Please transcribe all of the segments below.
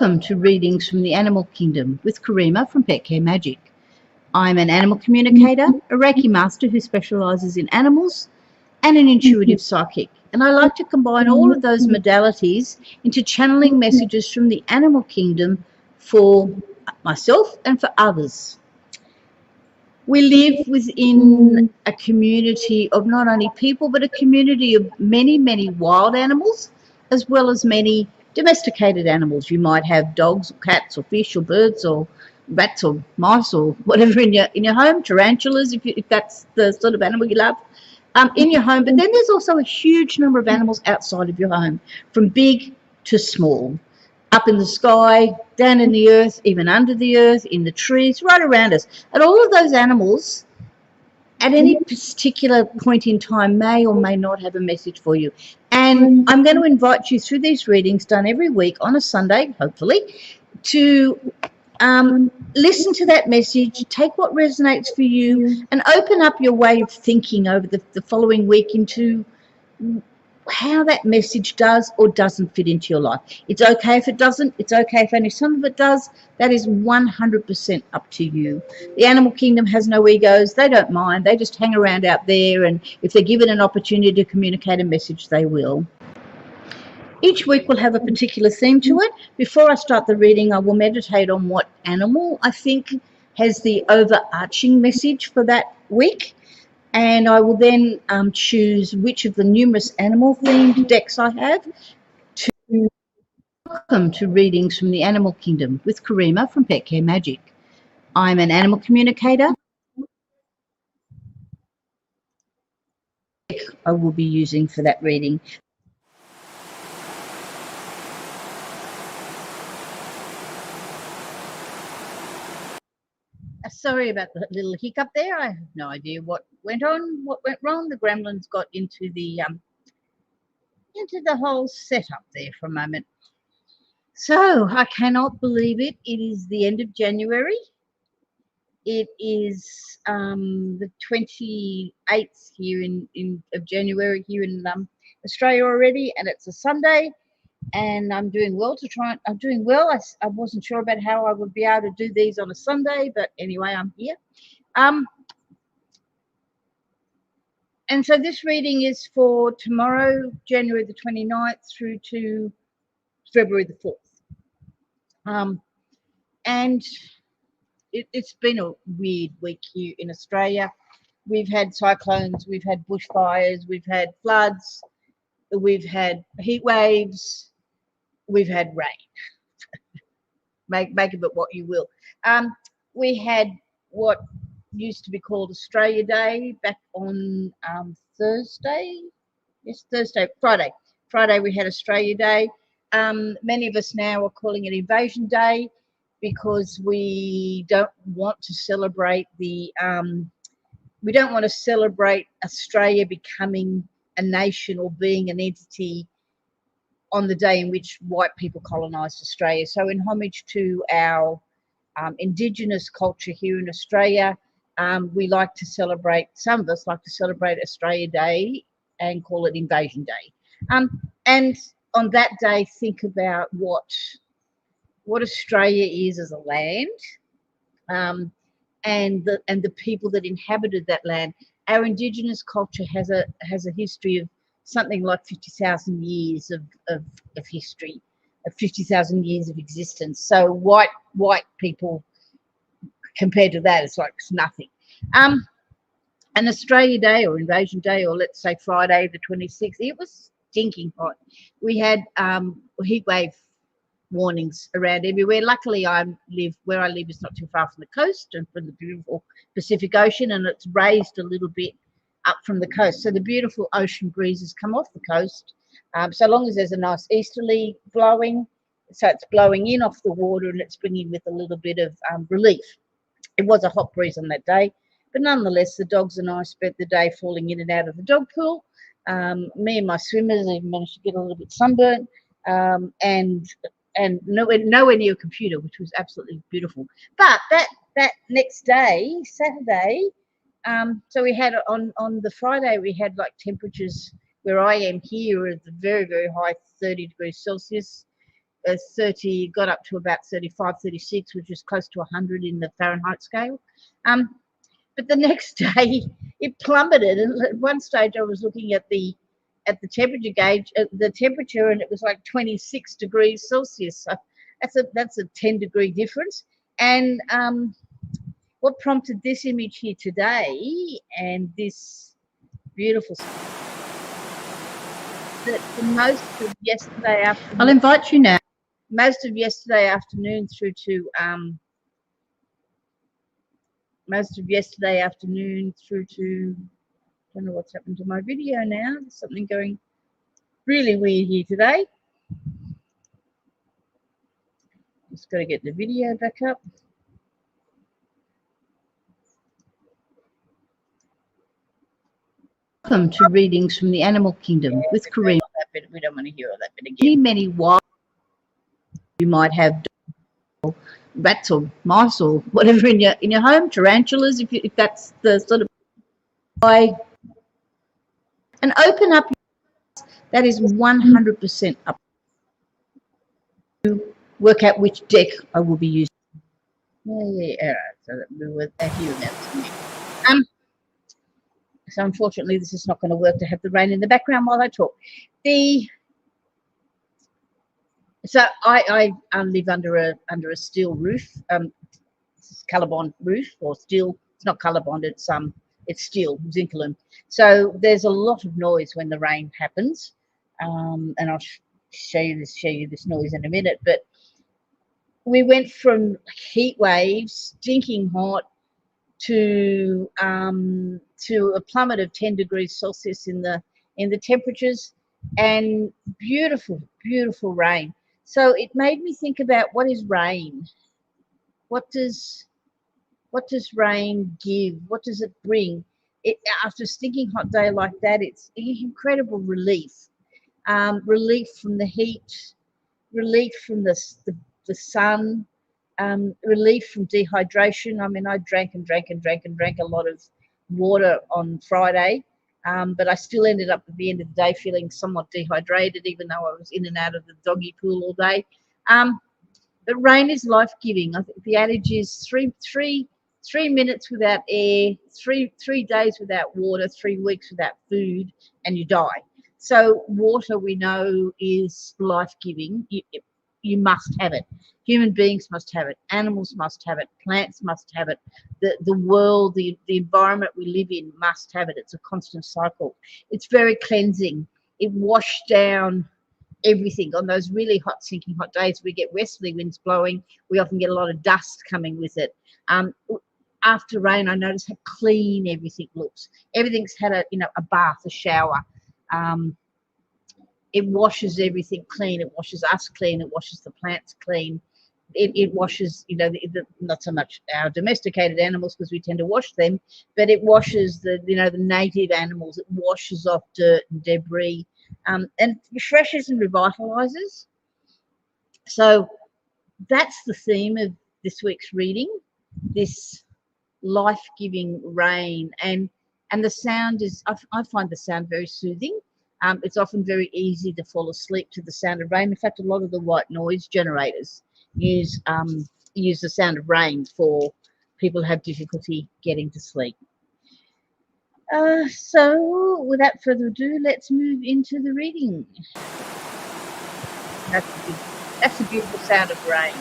Welcome to Readings from the Animal Kingdom with Kareema from Pet Care Magic. I'm an animal communicator, a Reiki master who specialises in animals, and an intuitive psychic. And I like to combine all of those modalities into channeling messages from the animal kingdom for myself and for others. We live within a community of not only people, but a community of many, many wild animals, as well as many domesticated animals. You might have dogs or cats or fish or birds or rats or mice or whatever in your home, tarantulas, if that's the sort of animal you love, in your home. But then there's also a huge number of animals outside of your home, from big to small, up in the sky, down in the earth, even under the earth, in the trees, right around us. And all of those animals at any particular point in time may or may not have a message for you. And I'm going to invite you through these readings done every week on a Sunday, hopefully, to listen to that message, take what resonates for you, and open up your way of thinking over the following week into how that message does or doesn't fit into your life. It's okay if it doesn't. It's okay if only some of it does. That is 100% up to you. The animal kingdom has no egos. They don't mind. They just hang around out there, and if they're given an opportunity to communicate a message, they will. Each week will have a particular theme to it. Before I start the reading, I will meditate on what animal I think has the overarching message for that week. And I will then choose which of the numerous animal-themed decks I have to welcome to Readings from the Animal Kingdom with Kareema from Pet Care Magic. I'm an animal communicator. I will be using for that reading. Sorry about the little hiccup there. I have no idea what went wrong. The gremlins got into the whole setup there for a moment. So I cannot believe it. It is the end of January. It is the 28th here of January here in Australia already, and it's a Sunday. And I'm doing well I'm doing well. I wasn't sure about how I would be able to do these on a Sunday, but anyway, I'm here. And so this reading is for tomorrow, January the 29th through to February the 4th. And it's been a weird week here in Australia. We've had cyclones, we've had bushfires, we've had floods, we've had heat waves, we've had rain. Make of it what you will. We had what used to be called Australia Day back on Friday we had Australia Day. Many of us now are calling it Invasion Day because we don't want to celebrate Australia becoming a nation or being an entity on the day in which white people colonised Australia. So in homage to our Indigenous culture here in Australia, we like to celebrate, some of us like to celebrate Australia Day and call it Invasion Day. And on that day, think about what Australia is as a land, and the people that inhabited that land. Our Indigenous culture has a history of something like 50,000 years of history, of 50,000 years of existence. So white people, compared to that, it's nothing. And Australia Day or Invasion Day, or let's say Friday the 26th, it was stinking hot. We had heat wave warnings around everywhere. Luckily, where I live is not too far from the coast and from the beautiful Pacific Ocean, and it's raised a little bit up from the coast. So the beautiful ocean breezes come off the coast. So long as there's a nice easterly blowing, so it's blowing in off the water and it's bringing with a little bit of relief. It was a hot breeze on that day, but nonetheless, the dogs and I spent the day falling in and out of the dog pool. Me and my swimmers even managed to get a little bit sunburnt, and nowhere near a computer, which was absolutely beautiful. But that next day, Saturday, so we had on the Friday, we had temperatures where I am here at the very, very high 30 degrees Celsius. 30, got up to about 35, 36, which is close to 100 in the Fahrenheit scale. But the next day it plummeted, and at one stage I was looking at the temperature gauge, the temperature, and it was like 26 degrees Celsius. So that's a 10-degree difference. And what prompted this image here today, and this beautiful, that for most of yesterday afternoon, I'll invite you now. Most of yesterday afternoon through to I don't know what's happened to my video now. There's something going really weird here today. Just got to get the video back up. Welcome to readings from the animal kingdom with Kareema. We don't want to hear all that bit again. Many wild, you might have rats or mice or whatever in your home, tarantulas, if that's the sort of way. And open up. That is 100% up to work out which deck I will be using. Yeah, all right. So that we were hearing that to me. So unfortunately, this is not going to work to have the rain in the background while I talk. So I live under a steel roof, Colorbond roof, or steel. It's not Colorbond. It's steel, zinc aluminum. So there's a lot of noise when the rain happens, and I'll show you this noise in a minute. But we went from heat waves, stinking hot, to a plummet of 10 degrees Celsius in the temperatures, and beautiful rain. So it made me think about, what is rain? What does rain give? What does it bring? After a stinking hot day like that, it's incredible relief. Relief from the heat, relief from the sun, relief from dehydration. I mean, I drank a lot of water on Friday, but I still ended up at the end of the day feeling somewhat dehydrated, even though I was in and out of the doggy pool all day. But rain is life-giving. I think the adage is three minutes without air, three days without water, 3 weeks without food, and you die. So water, we know, is life-giving. You must have it. Human beings must have it. Animals must have it. Plants must have it. The world, the environment we live in must have it. It's a constant cycle. It's very cleansing. It washed down everything. On those really hot, sinking hot days, we get westerly winds blowing. We often get a lot of dust coming with it. After rain, I notice how clean everything looks. Everything's had a bath, a shower. It washes everything clean. It washes us clean. It washes the plants clean. It washes, not so much our domesticated animals, because we tend to wash them, but it washes the native animals. It washes off dirt and debris, and refreshes and revitalizes. So that's the theme of this week's reading, this life-giving rain, and the sound is, I find the sound very soothing. It's often very easy to fall asleep to the sound of rain. In fact, a lot of the white noise generators use the sound of rain for people who have difficulty getting to sleep. So without further ado, let's move into the reading. That's the beautiful sound of rain.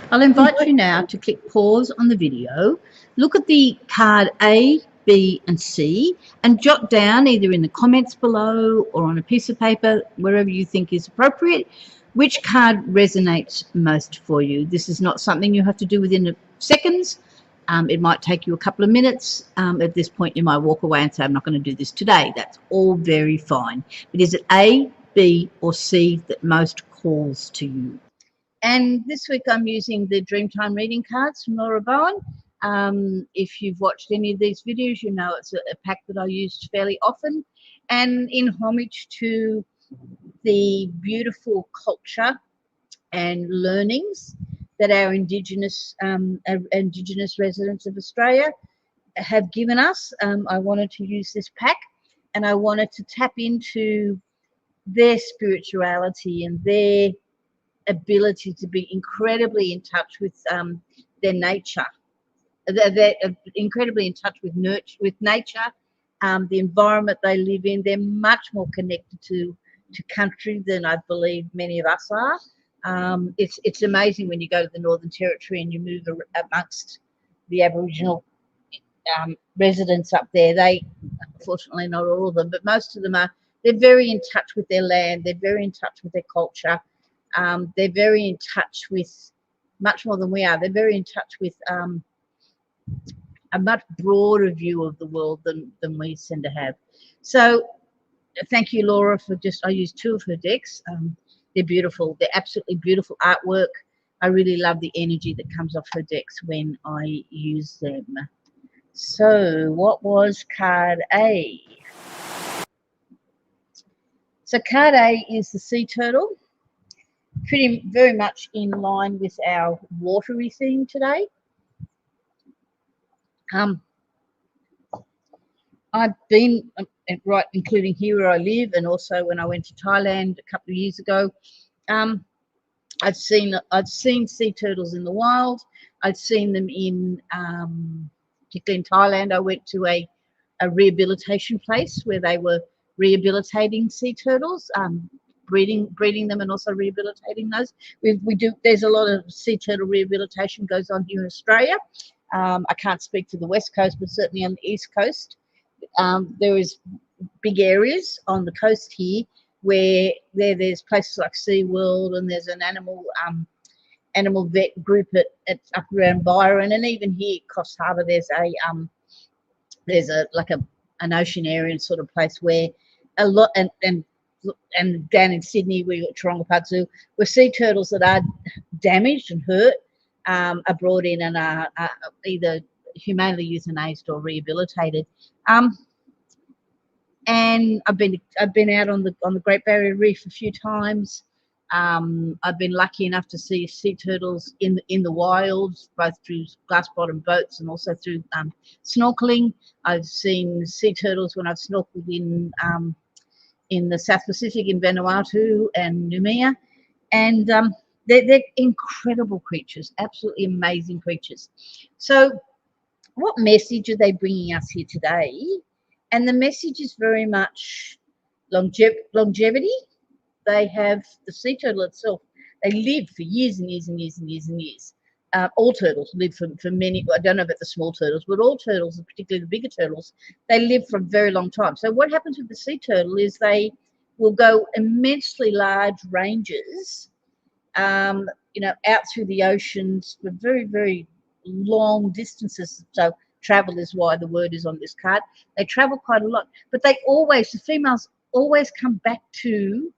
I'll invite you now to click pause on the video, look at the card A, B and C, and jot down either in the comments below or on a piece of paper, wherever you think is appropriate, which card resonates most for you. This is not something you have to do within seconds. It might take you a couple of minutes. At this point, you might walk away and say, I'm not going to do this today. That's all very fine. But is it A, B or C that most calls to you? And this week I'm using the Dreamtime reading cards from Laura Bowen. If you've watched any of these videos, you know it's a pack that I use fairly often. And in homage to the beautiful culture and learnings that our Indigenous residents of Australia have given us, I wanted to use this pack, and I wanted to tap into their spirituality and their ability to be incredibly in touch with their nature. They're incredibly in touch with nature, the environment they live in. They're much more connected to country than I believe many of us are. It's amazing when you go to the Northern Territory and you move amongst the Aboriginal residents up there. They, unfortunately, not all of them, but most of them are. They're very in touch with their land. They're very in touch with their culture. They're very in touch with much more than we are. They're very in touch with a much broader view of the world than we tend to have. So thank you, Laura, for I used 2 of her decks. They're beautiful. They're absolutely beautiful artwork. I really love the energy that comes off her decks when I use them. So what was card A? So card A is the sea turtle. Very much in line with our watery theme today. I've been, right, including here where I live, and also when I went to Thailand a couple of years ago. I'd seen sea turtles in the wild. I'd seen them in, particularly in Thailand. I went to a rehabilitation place where they were rehabilitating sea turtles, breeding them and also rehabilitating those. We do. There's a lot of sea turtle rehabilitation goes on here in Australia. I can't speak to the West Coast, but certainly on the East Coast, there is big areas on the coast here where there's places like SeaWorld, and there's an animal vet group at up around Byron, and even here at Coffs Harbour there's an oceanarian sort of place where a lot, and down in Sydney we got Taronga Park Zoo, where sea turtles that are damaged and hurt are brought in and are either humanely euthanized or rehabilitated. And I've been out on the Great Barrier Reef a few times. I've been lucky enough to see sea turtles in the wild, both through glass bottom boats and also through snorkeling. I've seen sea turtles when I've snorkeled in the South Pacific, in Vanuatu and Noumea, and they're incredible creatures, absolutely amazing creatures. So what message are they bringing us here today? And the message is very much longevity. They have, the sea turtle itself, they live for years and years and years and years and years. All turtles live for many, I don't know about the small turtles, but all turtles, particularly the bigger turtles, they live for a very long time. So what happens with the sea turtle is they will go immensely large ranges, out through the oceans for very, very long distances. So travel is why the word is on this card. They travel quite a lot, but the females always come back to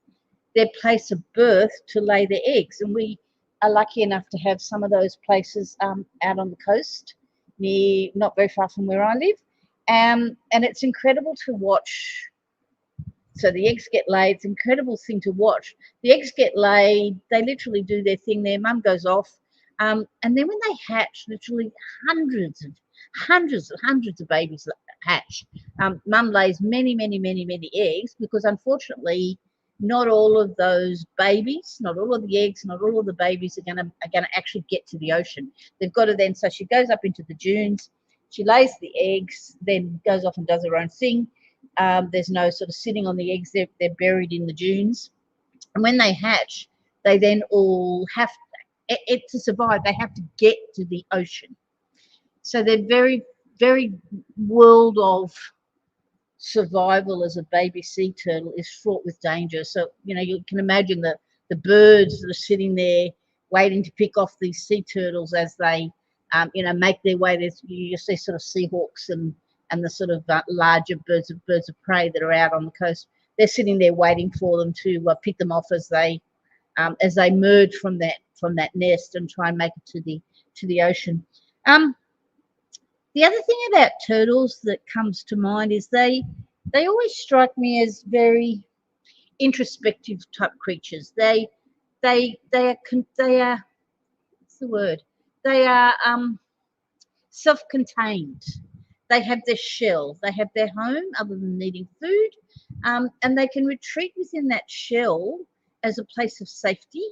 their place of birth to lay their eggs. And we are lucky enough to have some of those places out on the coast, not very far from where I live. And it's incredible to watch. So the eggs get laid. It's an incredible thing to watch. The eggs get laid. They literally do their thing. Their mum goes off. And then when they hatch, literally hundreds of babies hatch. Mum lays many, many, many, many eggs, because unfortunately, not all of those babies, not all of the eggs, not all of the babies are gonna actually get to the ocean. They've got to then, so she goes up into the dunes, she lays the eggs, then goes off and does her own thing. There's no sort of sitting on the eggs, they're buried in the dunes. And when they hatch, they then all have to survive, they have to get to the ocean. So they're very, very world of survival as a baby sea turtle is fraught with danger. So, you can imagine the birds that are sitting there waiting to pick off these sea turtles as they, make their way. You see sort of Seahawks and the sort of larger birds of prey that are out on the coast. They're sitting there waiting for them to pick them off as they merge from that nest and try and make it to the ocean. The other thing about turtles that comes to mind is they always strike me as very introspective type creatures. They are what's the word? They are self-contained. they have their shell, they have their home other than needing food, and they can retreat within that shell as a place of safety.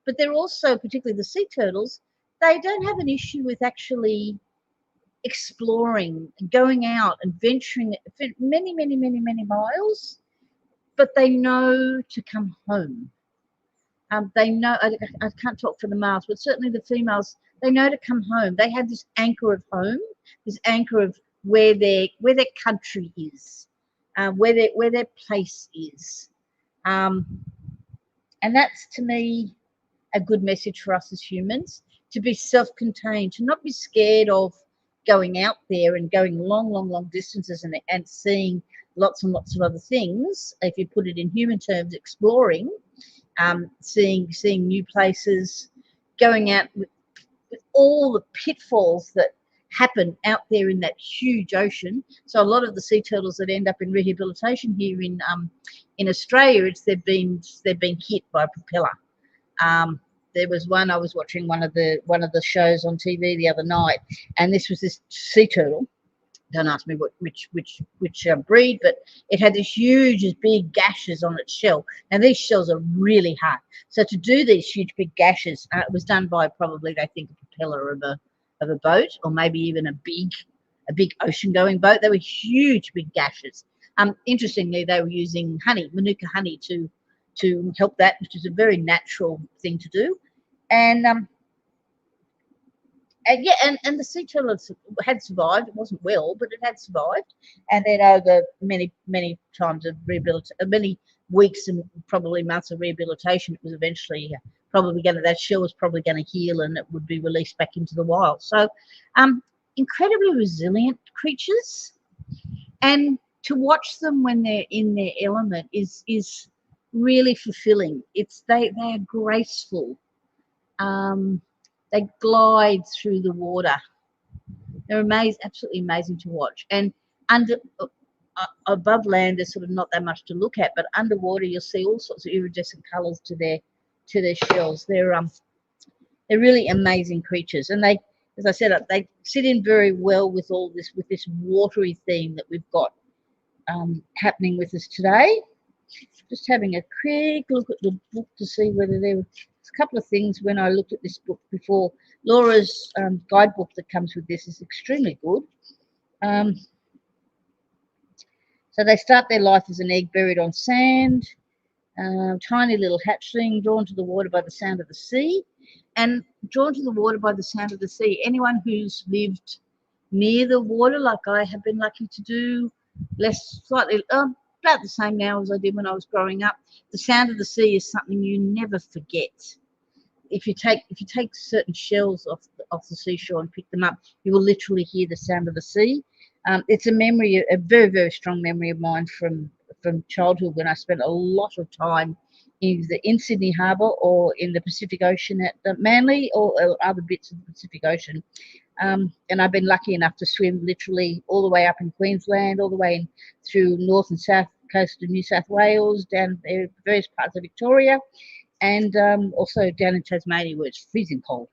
But they're also, particularly the sea turtles, they don't have an issue with actually exploring, going out and venturing many, many, many, many miles, but they know to come home. They know, I can't talk for the males, but certainly the females, they know to come home. They have this anchor of home, this anchor of where their country is, where their place is. And that's, to me, a good message for us as humans, to be self-contained, to not be scared of going out there and going long, long, long distances and seeing lots and lots of other things. If you put it in human terms, exploring, seeing new places, going out with all the pitfalls that happen out there in that huge ocean. So a lot of the sea turtles that end up in rehabilitation here in Australia, they've been hit by a propeller. There was one, I was watching one of the shows on TV the other night, and this was this sea turtle. Don't ask me which breed, but it had this huge, big gashes on its shell. And these shells are really hard. So to do these huge, big gashes, it was done by probably, I think, a propeller of a boat, or maybe even a big ocean-going boat. They were huge, big gashes. Interestingly, they were using honey, manuka honey, to help that, which is a very natural thing to do. And the sea turtle had survived. It wasn't well, but it had survived. And then over many times of many weeks and probably months of rehabilitation, it was eventually that shell was probably going to heal, and it would be released back into the wild. So, incredibly resilient creatures, and to watch them when they're in their element is really fulfilling. They are graceful. They glide through the water. They're absolutely amazing to watch. And above land, there's sort of not that much to look at, but underwater, you'll see all sorts of iridescent colours to their shells. They're really amazing creatures, and they, as I said, they sit in very well with this watery theme that we've got happening with us today. Just having a quick look at the book to see whether there was a couple of things when I looked at this book before. Laura's guidebook that comes with this is extremely good. So they start their life as an egg buried on sand, tiny little hatchling drawn to the water by the sound of the sea. And drawn to the water by the sound of the sea, anyone who's lived near the water, like I have been lucky to do, about the same now as I did when I was growing up. The sound of the sea is something you never forget. If you take certain shells off the seashore and pick them up, you will literally hear the sound of the sea. It's a very, very strong memory of mine from childhood, when I spent a lot of time either in Sydney Harbour or in the Pacific Ocean at Manly, or other bits of the Pacific Ocean. And I've been lucky enough to swim literally all the way up in Queensland, all the way through north and south coast of New South Wales, down various parts of Victoria, and also down in Tasmania, where it's freezing cold.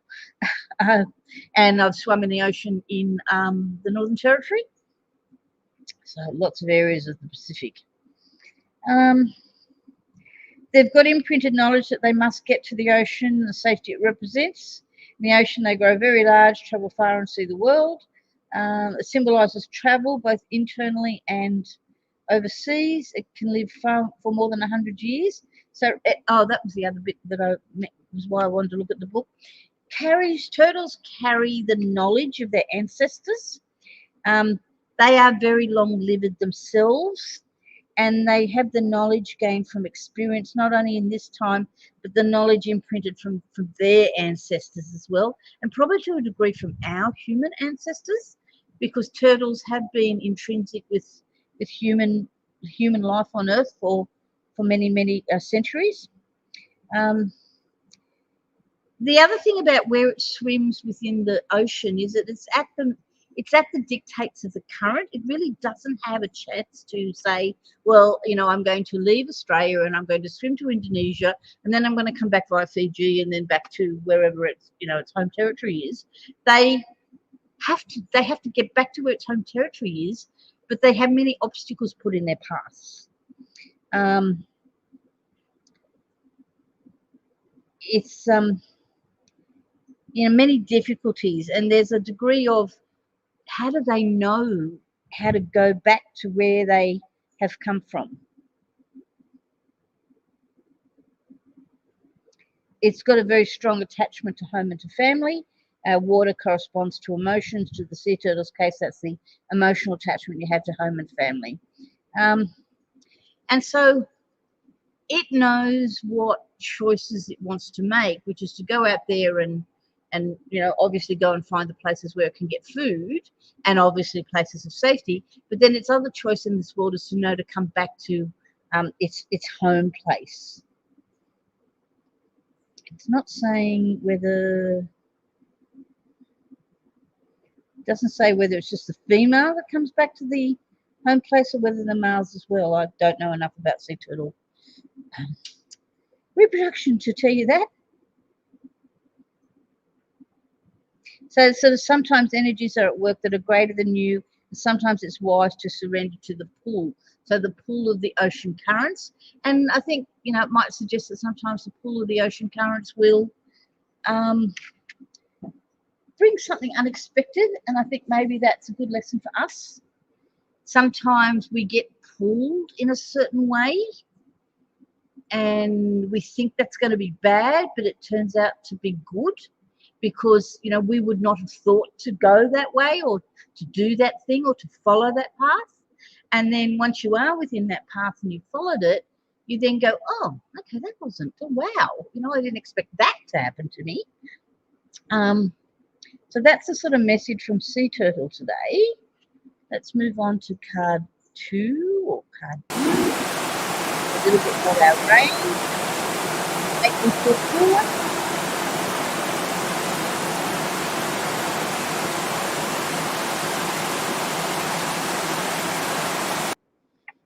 And I've swum in the ocean in the Northern Territory. So lots of areas of the Pacific. They've got imprinted knowledge that they must get to the ocean and the safety it represents. In the ocean, they grow very large, travel far and see the world. It symbolises travel, both internally and overseas. It can live for more than 100 years. So, that was the other bit was why I wanted to look at the book. Turtles carry the knowledge of their ancestors. They are very long-lived themselves, and they have the knowledge gained from experience, not only in this time, but the knowledge imprinted from their ancestors as well, and probably to a degree from our human ancestors, because turtles have been intrinsic with human life on Earth for many centuries. The other thing about where it swims within the ocean is that it's at the dictates of the current. It really doesn't have a chance to say, well, I'm going to leave Australia and I'm going to swim to Indonesia, and then I'm going to come back via Fiji and then back to wherever its home territory is. They they have to get back to where its home territory is, but they have many obstacles put in their paths. It's many difficulties, and there's a degree of how do they know how to go back to where they have come from. It's got a very strong attachment to home and to family. Water corresponds to emotions. To the sea turtle's case, that's the emotional attachment you have to home and family. And so it knows what choices it wants to make, which is to go out there and obviously go and find the places where it can get food, and obviously places of safety. But then its other choice in this world is to know to come back to its home place. It's not saying whether, it doesn't say whether it's just the female that comes back to the home place or whether the males as well. I don't know enough about sea turtle reproduction to tell you that. So sometimes energies are at work that are greater than you, and sometimes it's wise to surrender to the pull. So the pull of the ocean currents. And I think, it might suggest that sometimes the pull of the ocean currents will bring something unexpected. And I think maybe that's a good lesson for us. Sometimes we get pulled in a certain way and we think that's going to be bad, but it turns out to be good. Because, we would not have thought to go that way or to do that thing or to follow that path. And then once you are within that path and you've followed it, you then go, oh, okay, that wasn't, oh, wow. I didn't expect that to happen to me. So that's the sort of message from Sea Turtle today. Let's move on to card 2 or card 2. A little bit more our range. Making feel forward.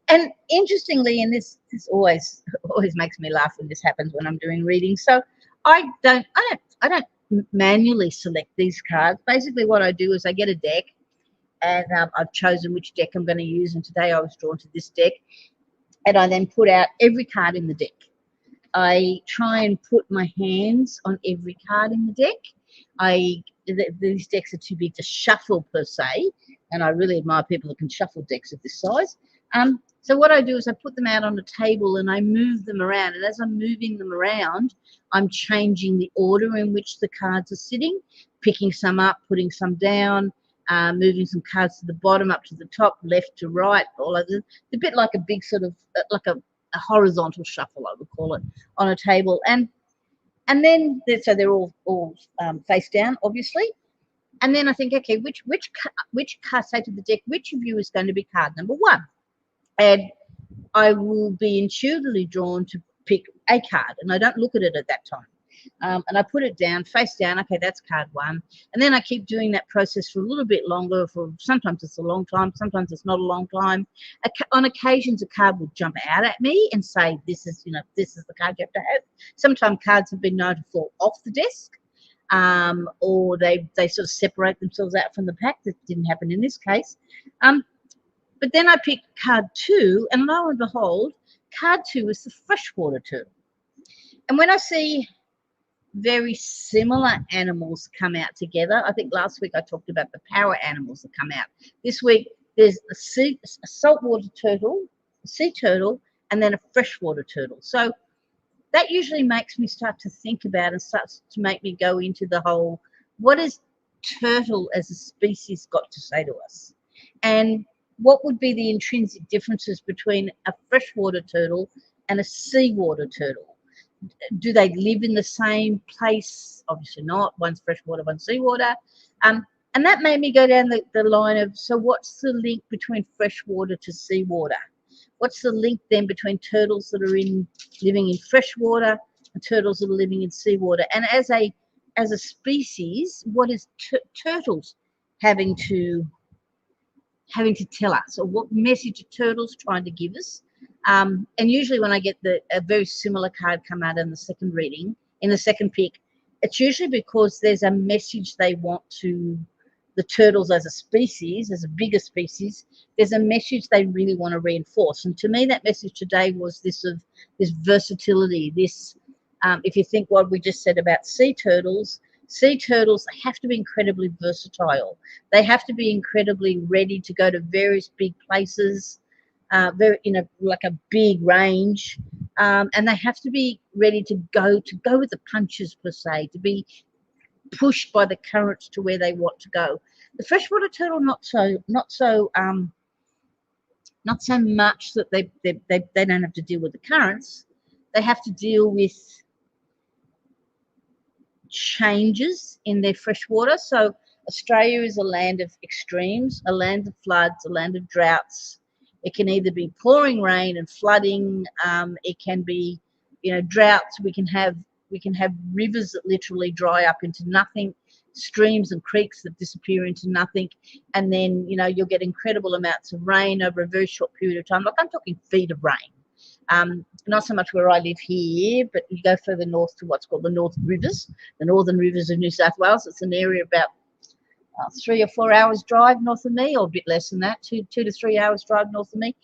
And interestingly, and this always makes me laugh when this happens when I'm doing readings. So I don't manually select these cards. Basically, what I do is I get a deck, and I've chosen which deck I'm going to use. And today I was drawn to this deck, and I then put out every card in the deck. I try and put my hands on every card in the deck. These decks are too big to shuffle per se, and I really admire people that can shuffle decks of this size. So what I do is I put them out on the table and I move them around. And as I'm moving them around, I'm changing the order in which the cards are sitting, picking some up, putting some down, moving some cards to the bottom, up to the top, left to right, all of them. It's a bit like a big sort of, like a horizontal shuffle, I would call it, on a table. And then, so they're all face down, obviously. And then I think, okay, which card, say to the deck, which of you is going to be card number 1? And I will be intuitively drawn to pick a card, and I don't look at it at that time. And I put it down, face down. Okay, that's card 1. And then I keep doing that process for a little bit longer. Sometimes it's a long time, sometimes it's not a long time. On occasions, a card will jump out at me and say, "This is the card you have to have." Sometimes cards have been known to fall off the desk, or they sort of separate themselves out from the pack. That didn't happen in this case. But then I picked card 2, and lo and behold, card 2 is the freshwater turtle. And when I see very similar animals come out together, I think last week I talked about the power animals that come out. This week there's a saltwater turtle, a sea turtle, and then a freshwater turtle. So that usually makes me start to think about and starts to make me go into the whole, what has turtle as a species got to say to us? And what would be the intrinsic differences between a freshwater turtle and a seawater turtle? Do they live in the same place? Obviously not. One's freshwater, one's seawater. And that made me go down the line of, so what's the link between freshwater to seawater? What's the link then between turtles that are living in freshwater and turtles that are living in seawater? And as a species, what is turtles having to tell us, or what message are turtles trying to give us? And usually when I get a very similar card come out in the second reading, in the second pick, it's usually because there's a message they want to the turtles as a species, as a bigger species, there's a message they really want to reinforce. And to me, that message today was this of this versatility, this, if you think what we just said about sea turtles have to be incredibly versatile. They have to be incredibly ready to go to various big places, very like a big range, and they have to be ready to go with the punches per se, to be pushed by the currents to where they want to go. The freshwater turtle not so much that they don't have to deal with the currents. They have to deal with changes in their freshwater. So Australia is a land of extremes, a land of floods, a land of droughts. It can either be pouring rain and flooding. It can be, droughts. We can have rivers that literally dry up into nothing, streams and creeks that disappear into nothing, and then you'll get incredible amounts of rain over a very short period of time. Like, I'm talking feet of rain. Not so much where I live here, but you go further north to what's called the Northern Rivers of New South Wales. It's an area about 3 or 4 hours drive north of me, or a bit less than that, 2 to 3 hours drive north of me.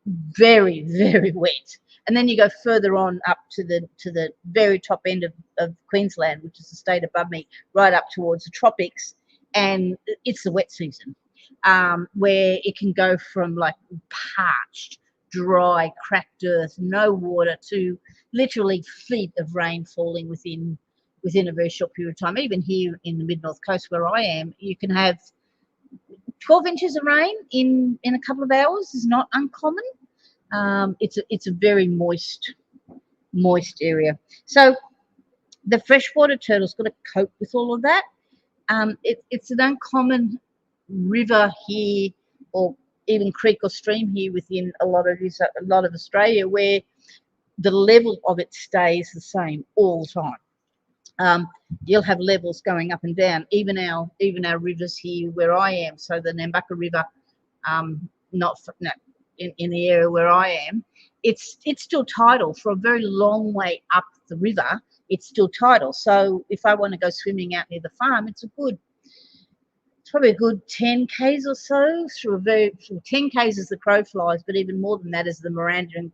Very, very wet. And then you go further on up to the very top end of Queensland, which is the state above me, right up towards the tropics, and it's the wet season, where it can go from like parched, dry, cracked earth, no water, to literally feet of rain falling within a very short period of time. Even here in the mid-north coast where I am, you can have 12 inches of rain in a couple of hours. Is not uncommon. It's a very moist area. So the freshwater turtle's got to cope with all of that. It's an uncommon river here, or even creek or stream here within a lot of Australia, where the level of it stays the same all the time. You'll have levels going up and down. Even our rivers here where I am, so the Nambucca River, in the area where I am, it's still tidal for a very long way up the river. It's still tidal. So if I want to go swimming out near the farm, it's probably a good 10 k's or so through 10 k's as the crow flies, but even more than that is the meandering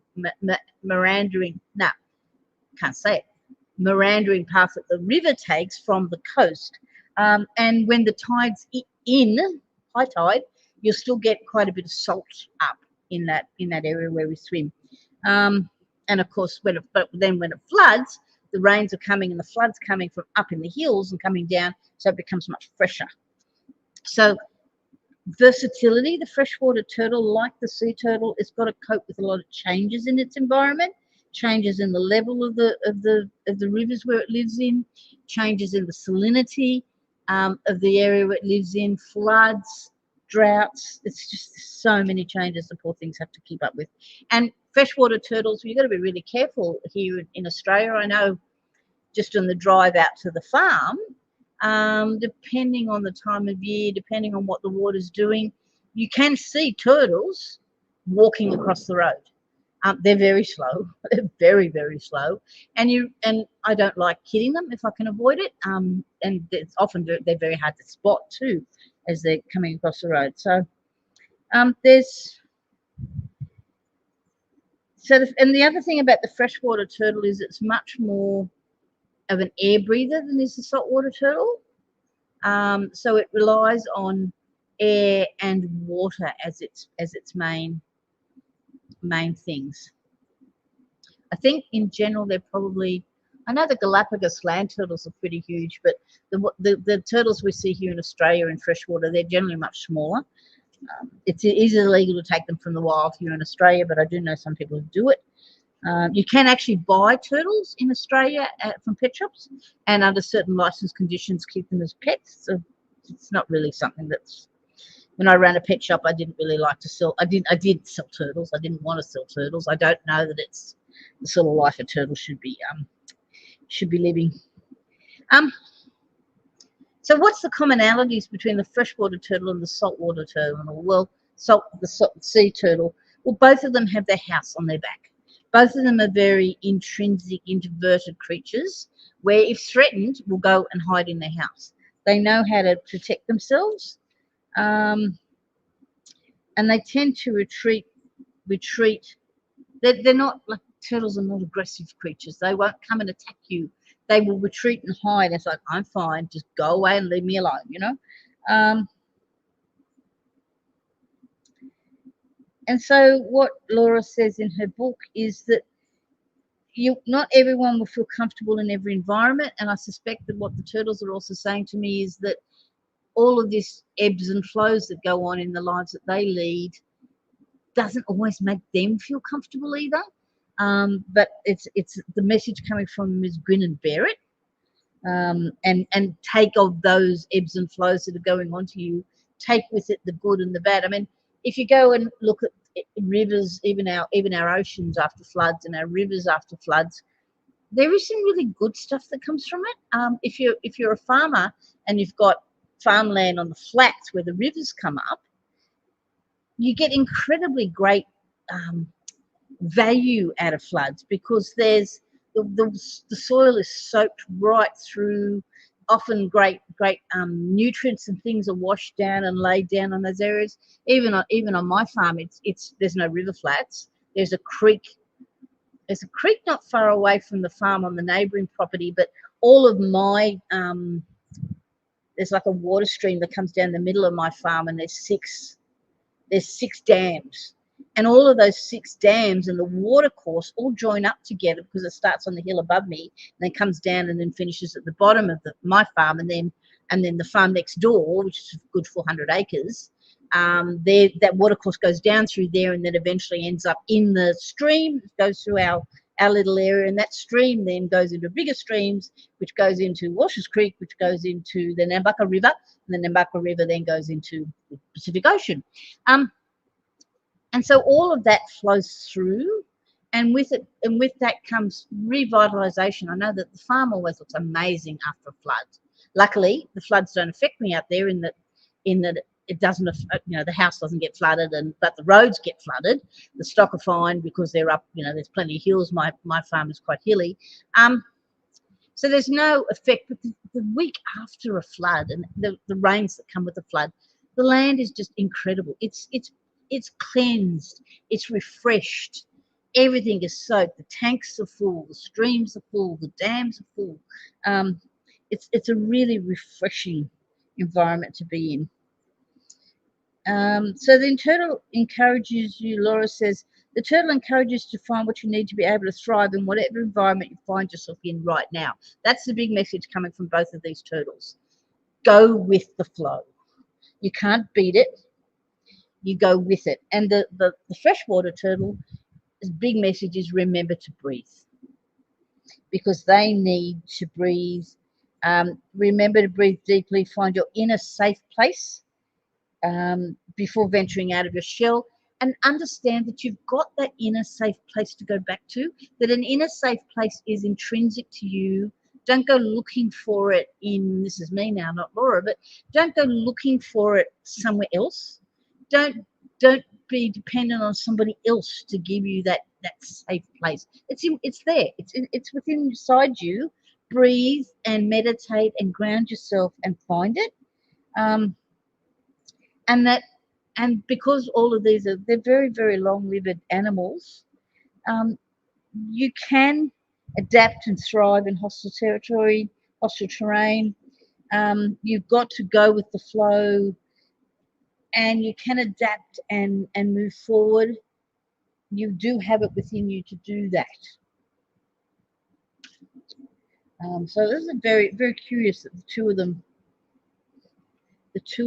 path that the river takes from the coast. And when the tide's in, high tide, you'll still get quite a bit of salt up in that area where we swim. And of course, when it floods, the rains are coming and the flood's coming from up in the hills and coming down, so it becomes much fresher. So versatility, the freshwater turtle, like the sea turtle, it's got to cope with a lot of changes in its environment, changes in the level of the rivers where it lives in, changes in the salinity of the area where it lives in, floods, droughts. It's just so many changes the poor things have to keep up with. And freshwater turtles, you've got to be really careful here in Australia. I know just on the drive out to the farm, depending on the time of year, depending on what the water's doing, you can see turtles walking across the road. They're very slow. They're very, very slow. And I don't like hitting them if I can avoid it. And it's often they're very hard to spot too as they're coming across the road. So and the other thing about the freshwater turtle is it's much more of an air breather than is the saltwater turtle. So it relies on air and water as its main things. I think in general they're probably, I know the Galapagos land turtles are pretty huge, but the turtles we see here in Australia in freshwater, they're generally much smaller. It is illegal to take them from the wild here in Australia, but I do know some people who do it. You can actually buy turtles in Australia from pet shops, and under certain license conditions keep them as pets. So it's not really something that's, when I ran a pet shop, I didn't really like to sell. I did sell turtles. I didn't want to sell turtles. I don't know that it's the sort of life a turtle should be living. So what's the commonalities between the freshwater turtle and the saltwater turtle? Well, the sea turtle, well, both of them have their house on their back. Both of them are very intrinsic, introverted creatures, where if threatened, will go and hide in their house. They know how to protect themselves. and they tend to retreat. They're not like turtles are not aggressive creatures. They won't come and attack you. They will retreat and hide. It's like, I'm fine, just go away and leave me alone, you know. And so what Laura says in her book is that not everyone will feel comfortable in every environment. And I suspect that what the turtles are also saying to me is that all of this ebbs and flows that go on in the lives that they lead doesn't always make them feel comfortable either. But it's the message coming from them is grin and bear it, and take of those ebbs and flows that are going on to you. Take with it the good and the bad. I mean, if you go and look at rivers, even our oceans after floods and our rivers after floods, there is some really good stuff that comes from it. If you're a farmer and you've got farmland on the flats where the rivers come up, you get incredibly great value out of floods, because there's the soil is soaked right through. Often great nutrients and things are washed down and laid down on those areas. Even on my farm, it's there's no river flats. There's a creek. There's a creek not far away from the farm on the neighbouring property, but all of my there's like a water stream that comes down the middle of my farm, and there's six dams, and all of those 6 dams and the water course all join up together, because it starts on the hill above me and then comes down and then finishes at the bottom of my farm, and then the farm next door, which is a good 400 acres. That water course goes down through there and then eventually ends up in the stream, goes through our little area, and that stream then goes into bigger streams, which goes into Washers Creek, which goes into the Nambucca River, and the Nambucca River then goes into the Pacific Ocean. And so all of that flows through, and with that comes revitalization. I know that the farm always looks amazing after a flood. Luckily, the floods don't affect me out there in that it doesn't, the house doesn't get flooded, but the roads get flooded. The stock are fine because they're up, there's plenty of hills. My farm is quite hilly. So there's no effect. But the week after a flood and the rains that come with the flood, the land is just incredible. It's cleansed, it's refreshed, everything is soaked, the tanks are full, the streams are full, the dams are full. It's a really refreshing environment to be in. So the turtle encourages you, Laura says, the turtle encourages you to find what you need to be able to thrive in whatever environment you find yourself in right now. That's the big message coming from both of these turtles. Go with the flow. You can't beat it. You go with it. And the freshwater turtle's big message is remember to breathe, because they need to breathe. Remember to breathe deeply, find your inner safe place before venturing out of your shell, and understand that you've got that inner safe place to go back to, that an inner safe place is intrinsic to you. Don't go looking for it this is me now, not Laura, but don't go looking for it somewhere else. Don't be dependent on somebody else to give you that safe place. It's there. It's within inside you. Breathe and meditate and ground yourself and find it. And because all of these they're very, very long-lived animals, you can adapt and thrive in hostile territory, hostile terrain. You've got to go with the flow, and you can adapt and move forward. You do have it within you to do that. So this is very, very curious that the two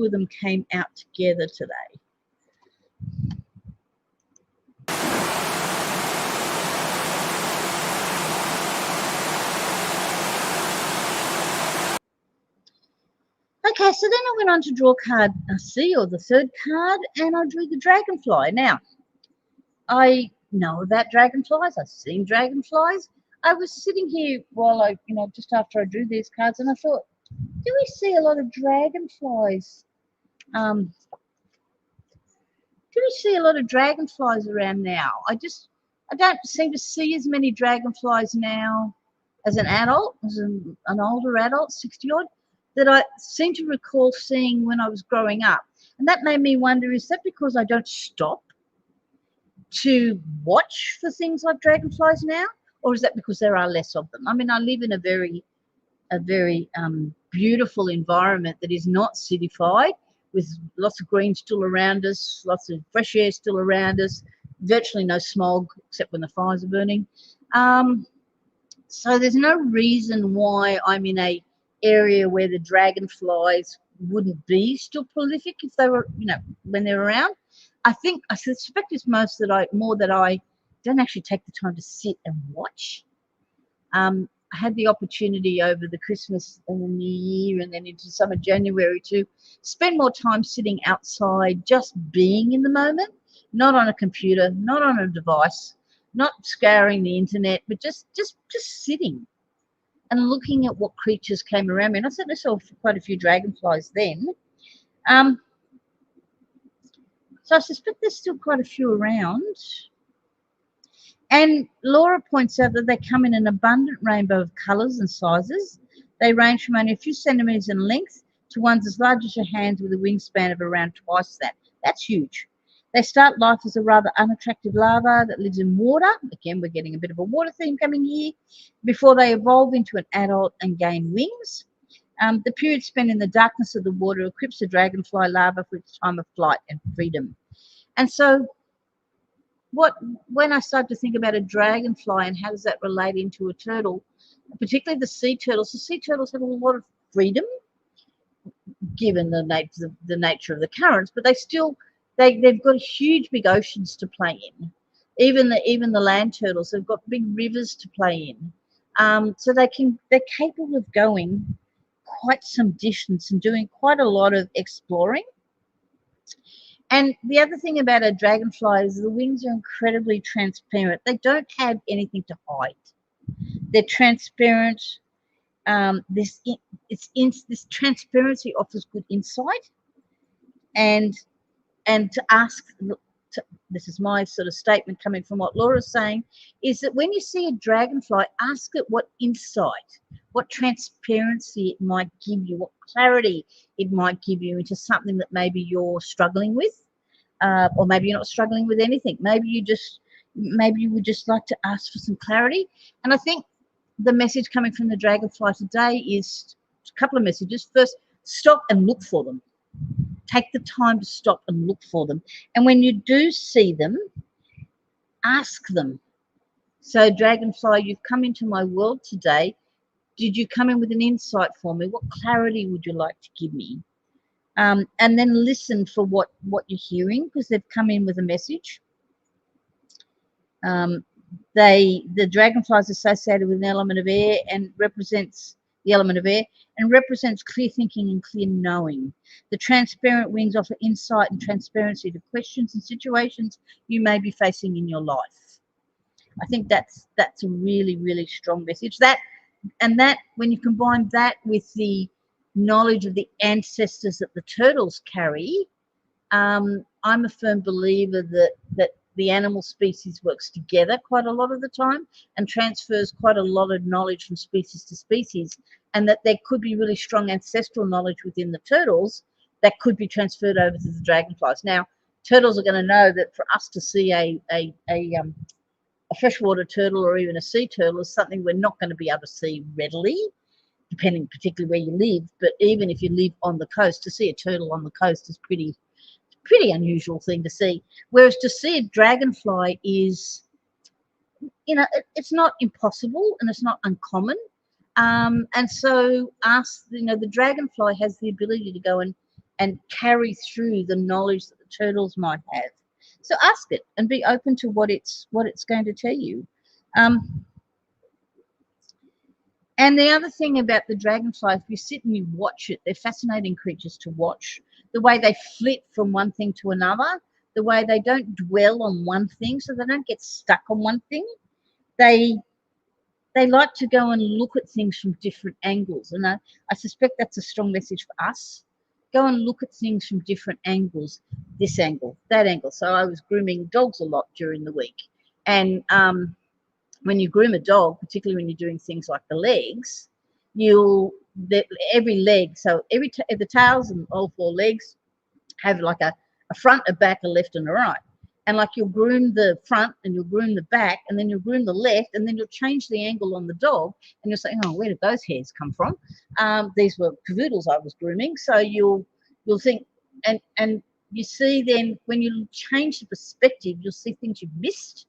of them came out together today. Okay, so then I went on to draw card C, or the third card, and I drew the dragonfly. Now, I know about dragonflies. I've seen dragonflies. I was sitting here while just after I drew these cards, and I thought, do we see a lot of dragonflies? Do we see a lot of dragonflies around now? I don't seem to see as many dragonflies now as an adult, as an older adult, 60 odd, that I seem to recall seeing when I was growing up. And that made me wonder, is that because I don't stop to watch for things like dragonflies now? Or is that because there are less of them? I mean, I live in a very beautiful environment that is not cityfied, with lots of green still around us, lots of fresh air still around us, virtually no smog except when the fires are burning. So there's no reason why I'm in a area where the dragonflies wouldn't be still prolific if they were, when they're around. I suspect it's more that I don't actually take the time to sit and watch. I had the opportunity over the Christmas and the New Year and then into summer January to spend more time sitting outside, just being in the moment, not on a computer, not on a device, not scouring the internet, but just sitting and looking at what creatures came around me. And I certainly saw quite a few dragonflies then. So I suspect there's still quite a few around. And Laura points out that they come in an abundant rainbow of colours and sizes. They range from only a few centimetres in length to ones as large as your hands with a wingspan of around twice that. That's huge. They start life as a rather unattractive larva that lives in water. Again, we're getting a bit of a water theme coming here. Before they evolve into an adult and gain wings. The period spent in the darkness of the water equips the dragonfly larva for its time of flight and freedom. And so when I started to think about a dragonfly and how does that relate into a turtle, particularly the sea turtles have a lot of freedom given the nature of the currents, but they've got huge big oceans to play in. Even the land turtles have got big rivers to play in, so they're capable of going quite some distance and doing quite a lot of exploring. And the other thing about a dragonfly is the wings are incredibly transparent. They don't have anything to hide. They're transparent. This transparency offers good insight. And to ask, this is my sort of statement coming from what Laura's saying, is that when you see a dragonfly, ask it what insight, what transparency it might give you, what clarity it might give you into something that maybe you're struggling with. Or maybe you're not struggling with anything. Maybe you would just like to ask for some clarity. And I think the message coming from the dragonfly today is a couple of messages. First, stop and look for them. Take the time to stop and look for them. And when you do see them, ask them. So dragonfly, you've come into my world today. Did you come in with an insight for me? What clarity would you like to give me? And then listen for what you're hearing, because they've come in with a message. The dragonfly is associated with an element of air and represents the element of air and represents clear thinking and clear knowing. The transparent wings offer insight and transparency to questions and situations you may be facing in your life. I think that's a really, really strong message. That when you combine that with the knowledge of the ancestors that the turtles carry, I'm a firm believer that the animal species works together quite a lot of the time and transfers quite a lot of knowledge from species to species, and that there could be really strong ancestral knowledge within the turtles that could be transferred over to the dragonflies. Now, turtles are going to know that for us to see a freshwater turtle or even a sea turtle is something we're not going to be able to see readily, depending particularly where you live. But even if you live on the coast, to see a turtle on the coast is pretty unusual thing to see. Whereas to see a dragonfly is, it's not impossible and it's not uncommon. And so the dragonfly has the ability to go and carry through the knowledge that the turtles might have. So ask it and be open to what it's going to tell you. And the other thing about the dragonfly, if you sit and you watch it, they're fascinating creatures to watch. The way they flit from one thing to another, the way they don't dwell on one thing, so they don't get stuck on one thing. They like to go and look at things from different angles. And I suspect that's a strong message for us. Go and look at things from different angles, this angle, that angle. So I was grooming dogs a lot during the week. And when you groom a dog, particularly when you're doing things like the legs, every leg, so the tails and all four legs, have like a front, a back, a left, and a right. And like you'll groom the front and you'll groom the back and then you'll groom the left and then you'll change the angle on the dog and you'll say, oh, where did those hairs come from? These were cavoodles I was grooming. So you'll think, and you see then when you change the perspective, you'll see things you've missed.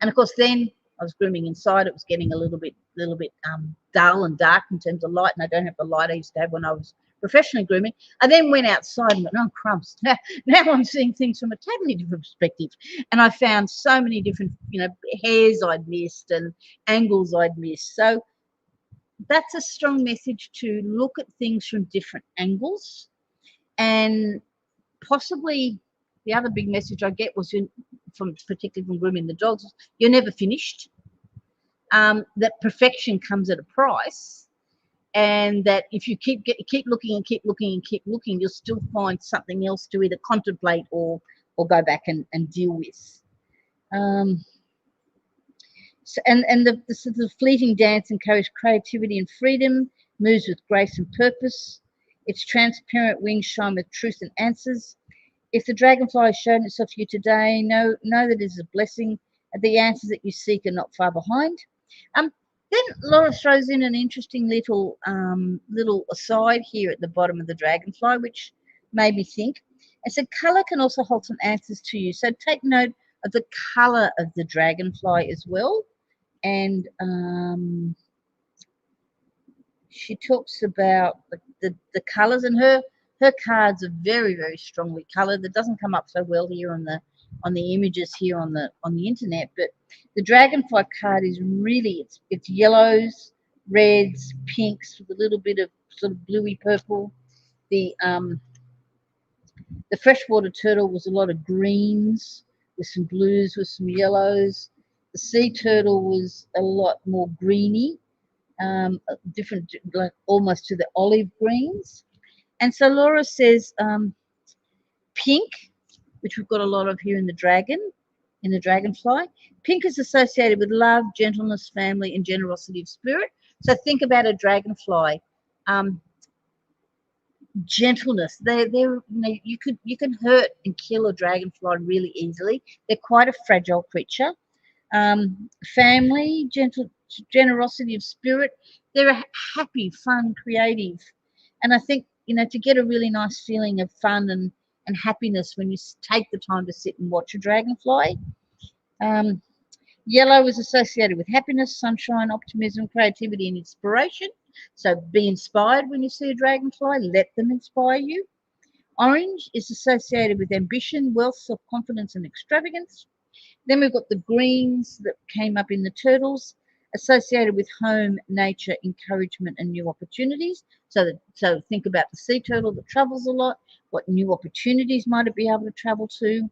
And of course, then I was grooming inside. It was getting a little bit dull and dark in terms of light, and I don't have the light I used to have when I was professionally grooming. I then went outside and went, oh, crumbs. Now I'm seeing things from a totally different perspective. And I found so many different, hairs I'd missed and angles I'd missed. So that's a strong message to look at things from different angles. And possibly the other big message I get was particularly from grooming the dogs, you're never finished. That perfection comes at a price, and that if you keep looking and keep looking and keep looking, you'll still find something else to either contemplate or go back and deal with. So, and the sort of fleeting dance encourages creativity and freedom, moves with grace and purpose. Its transparent wings shine with truth and answers. If the dragonfly has shown itself to you today, know that it is a blessing. The answers that you seek are not far behind. Then Laura throws in an interesting little aside here at the bottom of the dragonfly, which made me think. It said, colour can also hold some answers to you. So take note of the colour of the dragonfly as well. And she talks about the colours, and her cards are very, very strongly coloured. That doesn't come up so well here on the images here on the internet, but the dragonfly card is really it's yellows, reds, pinks with a little bit of sort of bluey purple. The freshwater turtle was a lot of greens with some blues with some yellows. The sea turtle was a lot more greeny, different, like almost to the olive greens. And so Laura says pink, which we've got a lot of here in the dragonfly. Pink is associated with love, gentleness, family, and generosity of spirit. So think about a dragonfly. Gentleness. You can hurt and kill a dragonfly really easily. They're quite a fragile creature. Family, generosity of spirit. They're happy, fun, creative. And I think, to get a really nice feeling of fun and happiness when you take the time to sit and watch a dragonfly. Yellow is associated with happiness, sunshine, optimism, creativity, and inspiration. So be inspired when you see a dragonfly. Let them inspire you. Orange is associated with ambition, wealth, self-confidence, and extravagance. Then we've got the greens that came up in the turtles, associated with home, nature, encouragement, and new opportunities. So think about the sea turtle that travels a lot. What new opportunities might it be able to travel to?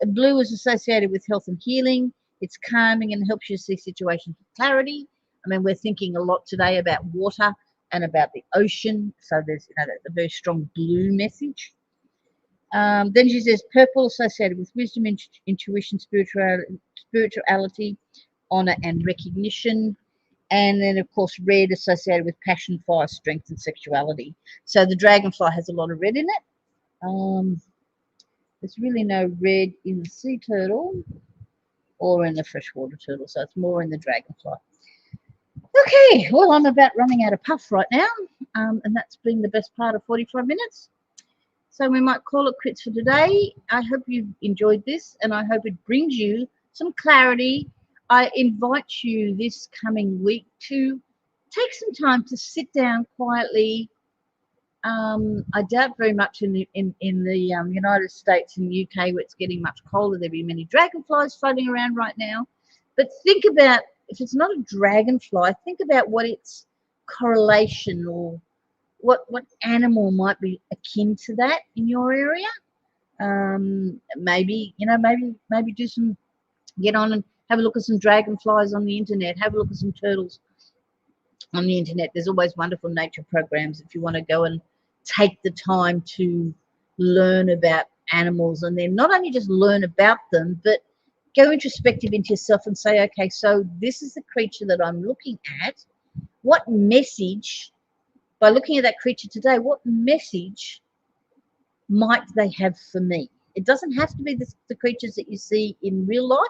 Blue is associated with health and healing. It's calming and helps you see situations with clarity. I mean, we're thinking a lot today about water and about the ocean. So there's a very strong blue message. Then she says purple associated with wisdom, intuition, spirituality, honor, and recognition. And then, of course, red associated with passion, fire, strength, and sexuality. So the dragonfly has a lot of red in it. There's really no red in the sea turtle or in the freshwater turtle, so it's more in the dragonfly. Okay, well, I'm about running out of puff right now, and that's been the best part of 45 minutes. So we might call it quits for today. I hope you've enjoyed this, and I hope it brings you some clarity. I invite you this coming week to take some time to sit down quietly. I doubt very much in the United States and UK where it's getting much colder. There'll be many dragonflies floating around right now. But think about, if it's not a dragonfly, think about what its correlation or what animal might be akin to that in your area. Maybe get on and have a look at some dragonflies on the internet. Have a look at some turtles on the internet. There's always wonderful nature programs if you want to go and take the time to learn about animals, and then not only just learn about them, but go introspective into yourself and say, okay, so this is the creature that I'm looking at. What message, by looking at that creature today, what message might they have for me? It doesn't have to be the creatures that you see in real life.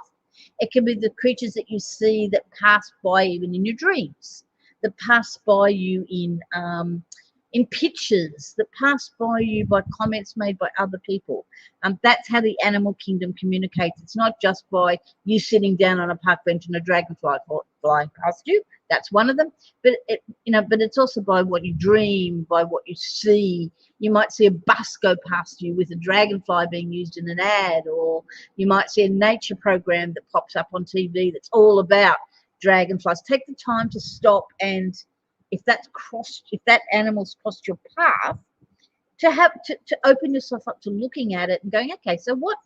It can be the creatures that you see that pass by even in your dreams, that pass by you in pictures, that pass by you by comments made by other people. That's how the animal kingdom communicates. It's not just by you sitting down on a park bench and a dragonfly flying past you. That's one of them. But but it's also by what you dream, by what you see. You might see a bus go past you with a dragonfly being used in an ad, or you might see a nature program that pops up on TV that's all about dragonflies. Take the time to stop, and if that animal's crossed your path, to open yourself up to looking at it and going, okay, so what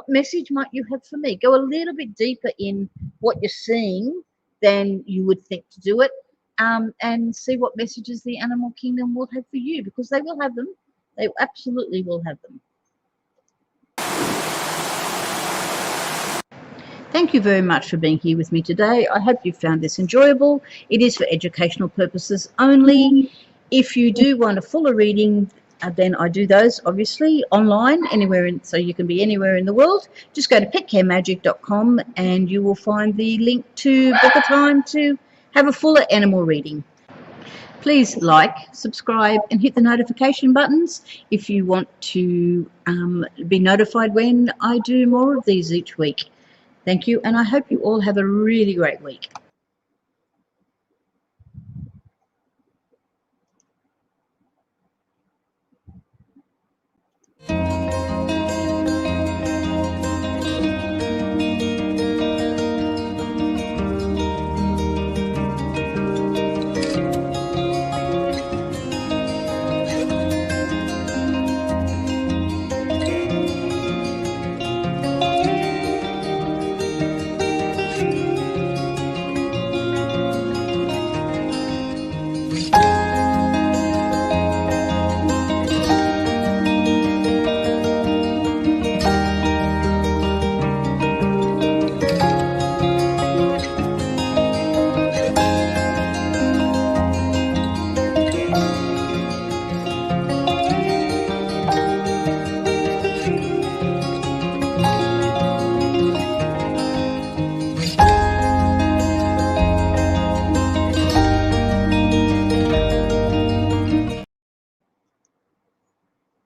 message might you have for me? Go a little bit deeper in what you're seeing than you would think to do it, and see what messages the animal kingdom will have for you, because they will have them. They absolutely will have them. Thank you very much for being here with me today. I hope you found this enjoyable. It is for educational purposes only. If you do want a fuller reading, then I do those obviously online, so you can be anywhere in the world. Just go to petcaremagic.com and you will find the link to book a time to have a fuller animal reading. Please like, subscribe, and hit the notification buttons if you want to be notified when I do more of these each week. Thank you, and I hope you all have a really great week.